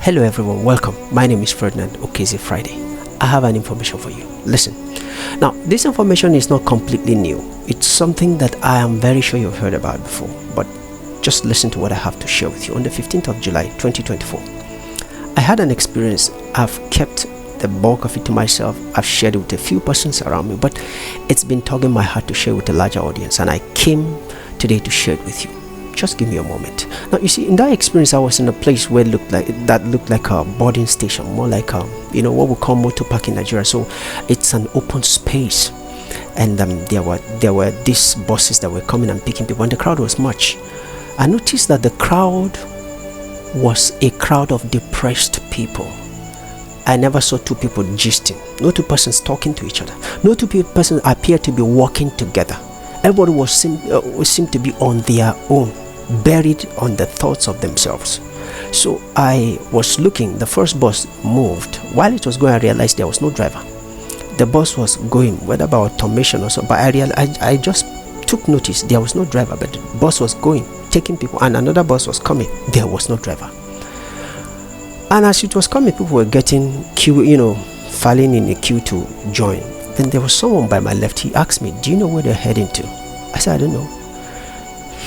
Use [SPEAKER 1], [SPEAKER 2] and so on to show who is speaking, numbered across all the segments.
[SPEAKER 1] Hello everyone, welcome. My name is Ferdinand Okezi Friday. I have an information for you. Listen. Now, this information is not completely new. It's something that I am very sure you've heard about before, but just listen to what I have to share with you. On the 15th of July, 2024, I had an experience. I've kept the bulk of it to myself. I've shared it with a few persons around me, but it's been tugging my heart to share with a larger audience, and I came today to share it with you. Just give me a moment. Now, you see, in that experience, I was in a place where looked like a boarding station, more like what we call motor park in Nigeria. So it's an open space, and there were these buses that were coming and picking people, and the crowd was much. I noticed that the crowd was a crowd of depressed people. I never saw two people gisting, no two persons talking to each other, no two persons appeared to be walking together. Everybody seemed to be on their own, buried on the thoughts of themselves. So I was looking. The first bus moved. While it was going, I realized there was no driver. The bus was going, whether by automation or so, but I just took notice there was no driver, but the bus was going, taking people, and another bus was coming. There was no driver. And as it was coming, people were getting queue, falling in a queue to join. Then there was someone by my left. He asked me, "Do you know where they're heading to?" I said, "I don't know."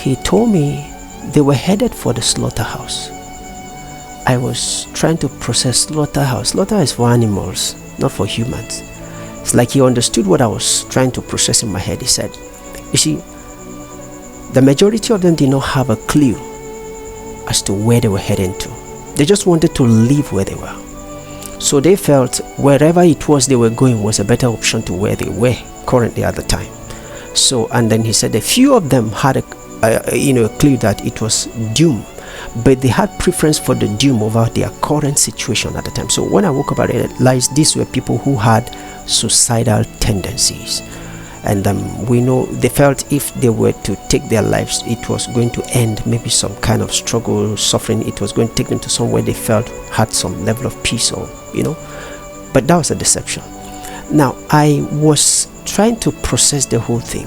[SPEAKER 1] He told me they were headed for the slaughterhouse. I was trying to process slaughterhouse. Slaughter is for animals, not for humans. It's like he understood what I was trying to process in my head. He said, "You see, the majority of them did not have a clue as to where they were heading to. They just wanted to live where they were. So they felt wherever it was they were going was a better option to where they were currently at the time." So, and then he said a few of them had a clue that it was doom, but they had preference for the doom over their current situation at the time. So when I woke up, I realized these were people who had suicidal tendencies, and we know they felt if they were to take their lives, it was going to end maybe some kind of struggle, suffering. It was going to take them to somewhere they felt had some level of peace, or but that was a deception. Now I was trying to process the whole thing,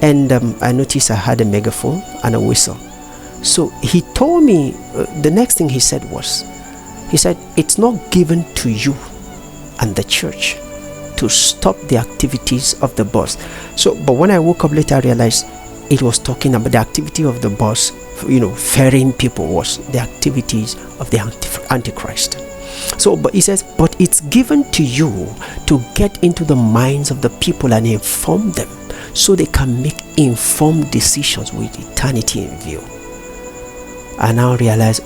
[SPEAKER 1] and I noticed I had a megaphone and a whistle. So he told me, the next thing he said, "It's not given to you and the church to stop the activities of the bus." So, but when I woke up later, I realized it was talking about the activity of the bus, ferrying people, was the activities of the Antichrist. So, but he says, "But it's given to you to get into the minds of the people and inform them so they can make informed decisions with eternity in view." I now realize,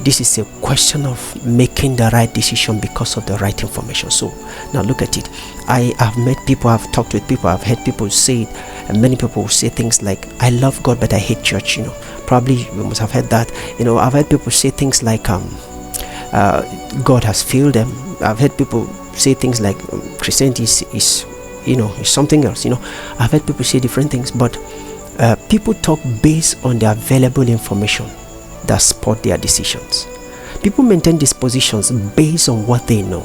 [SPEAKER 1] this is a question of making the right decision because of the right information. So now look at it. I have met people, I've talked with people, I've heard people say it, and many people say things like, "I love God but I hate church." Probably you must have heard that. I've heard people say things like God has failed them. I've heard people say things like Christianity is something else. I've heard people say different things, but people talk based on the available information that support their decisions. People maintain these positions based on what they know.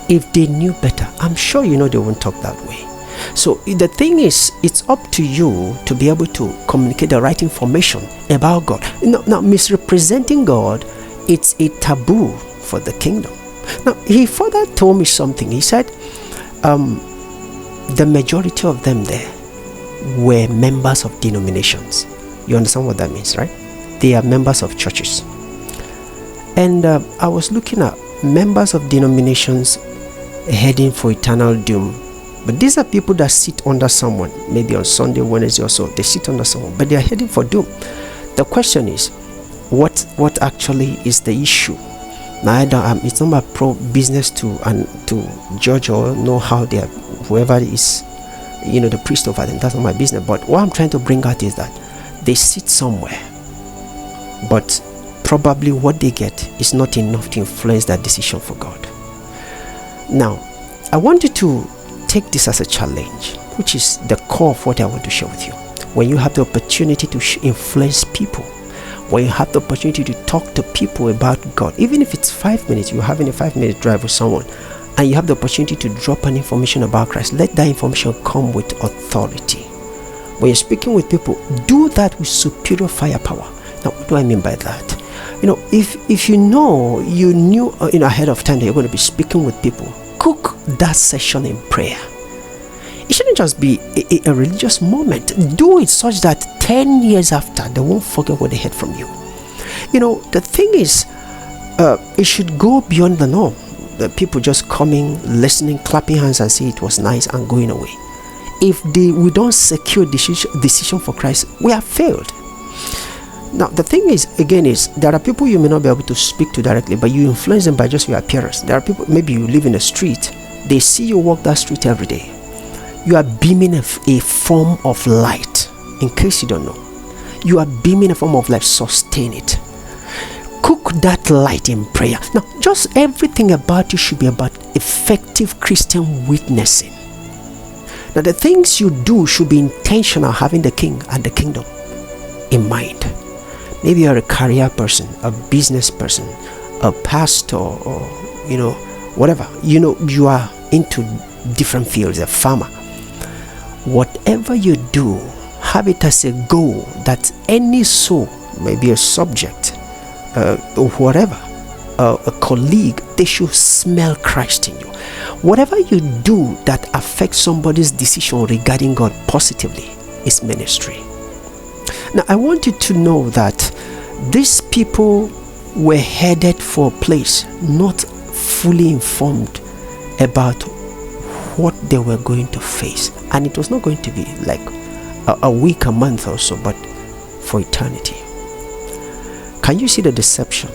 [SPEAKER 1] If they knew better, I'm sure they won't talk that way. So the thing is, it's up to you to be able to communicate the right information about God. Now, misrepresenting God, it's a taboo for the kingdom. Now, he further told me something. He said, the majority of them there were members of denominations. You understand what that means, right? They are members of churches. And I was looking at members of denominations heading for eternal doom. But these are people that sit under someone, maybe on Sunday, Wednesday or so. They sit under someone, but they are heading for doom. The question is, what actually is the issue? Now, it's not my business to judge or know how they are, whoever is, the priest over them. That's not my business. But what I'm trying to bring out is that they sit somewhere, but probably what they get is not enough to influence that decision for God. Now, I want you to take this as a challenge, which is the core of what I want to share with you. When you have the opportunity to influence people, when you have the opportunity to talk to people about God, even if it's 5 minutes, you're having a 5-minute drive with someone, and you have the opportunity to drop an information about Christ, let that information come with authority. When you're speaking with people, do that with superior firepower. Now, what do I mean by that? If you knew ahead of time that you're going to be speaking with people, cook that session in prayer. It shouldn't just be a religious moment. Do it such that 10 years after, they won't forget what they heard from you. The thing is, it should go beyond the norm. The people just coming, listening, clapping hands and say it was nice and going away. If we don't secure decision for Christ, we have failed. Now, the thing is, again, there are people you may not be able to speak to directly, but you influence them by just your appearance. There are people, maybe you live in a street, they see you walk that street every day. You are beaming a form of light. In case you don't know, you are beaming a form of light. Sustain it. Cook that light in prayer. Now, just everything about you should be about effective Christian witnessing. Now, the things you do should be intentional, having the King and the kingdom in mind. Maybe you're a career person, a business person, a pastor, or whatever. You are into different fields, a farmer. Whatever you do, have it as a goal that any soul, maybe a subject, or whatever, a colleague, they should smell Christ in you. Whatever you do that affects somebody's decision regarding God positively is ministry. Now, I want you to know that these people were headed for a place not fully informed about what they were going to face, and it was not going to be like a week, a month or so, but for eternity. Can you see the deception?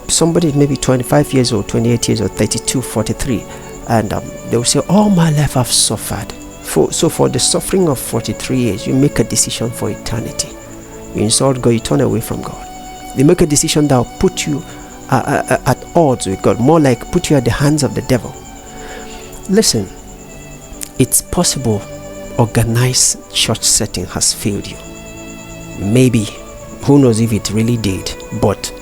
[SPEAKER 1] Somebody maybe 25 years old, 28 years old, 32, 43, and they will say, all my life I've suffered. So for the suffering of 43 years, you make a decision for eternity. You insult God, you turn away from God. You make a decision that will put you at odds with God, more like put you at the hands of the devil. Listen, it's possible organized church setting has failed you. Maybe, who knows if it really did, but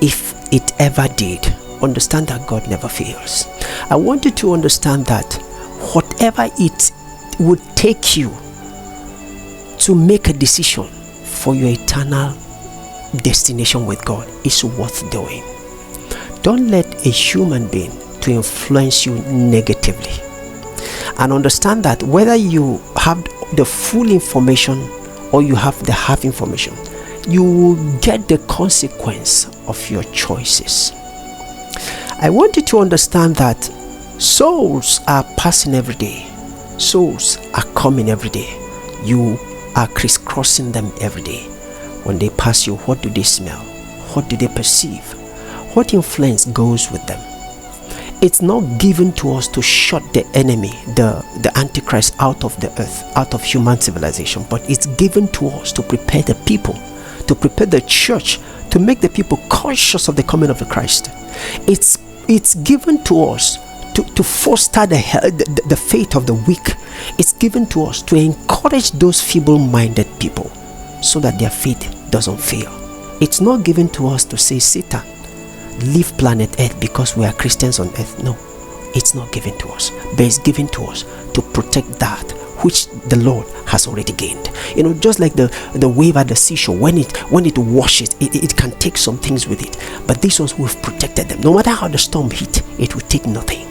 [SPEAKER 1] if it ever did, understand that God never fails. I want you to understand that whatever it would take you to make a decision for your eternal destination with God is worth doing. Don't let a human being to influence you negatively. And understand that whether you have the full information or you have the half information, you will get the consequence of your choices. I want you to understand that souls are passing every day. Souls are coming every day. You are crisscrossing them every day. When they pass you, what do they smell? What do they perceive? What influence goes with them? It's not given to us to shut the enemy, the Antichrist, out of the earth, out of human civilization, but it's given to us to prepare the people, to prepare the church, to make the people conscious of the coming of the Christ. It's given to us to foster the faith of the weak. It's given to us to encourage those feeble-minded people so that their faith doesn't fail. It's not given to us to say, Satan, leave planet Earth because we are Christians on earth. No, it's not given to us, but it's given to us to protect that which the Lord has already gained. Just like the wave at the seashore, when it washes, it can take some things with it, but these ones, we've protected them. No matter how the storm hit, it will take nothing.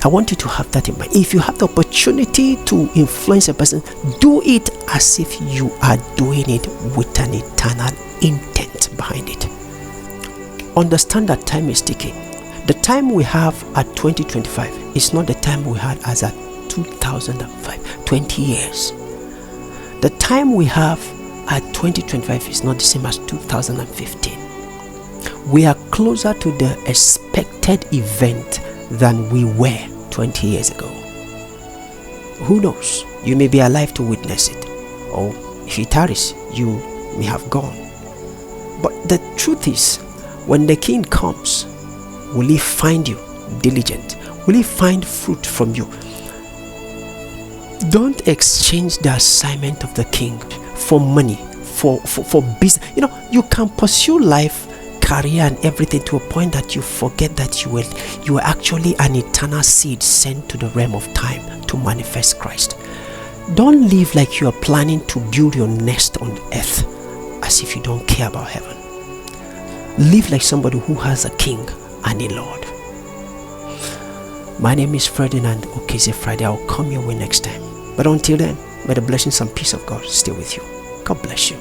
[SPEAKER 1] I want you to have that in mind. If you have the opportunity to influence a person, do it as if you are doing it with an eternal intent behind it. Understand that time is ticking. The time we have at 2025 is not the time we had as at 2005, 20 years. The time we have at 2025 is not the same as 2015. We are closer to the expected event than we were 20 years ago. Who knows? You may be alive to witness it, or if it tarries, you may have gone. But the truth is, when the King comes, will he find you diligent? Will he find fruit from you? Don't exchange the assignment of the King for money, for business. You can pursue life, career and everything to a point that you forget that you are actually an eternal seed sent to the realm of time to manifest Christ. Don't live like you are planning to build your nest on earth as if you don't care about heaven. Live like somebody who has a king and a Lord. My name is Ferdinand Okeze Friday. I'll come your way next time. But until then, may the blessings and peace of God stay with you. God bless you.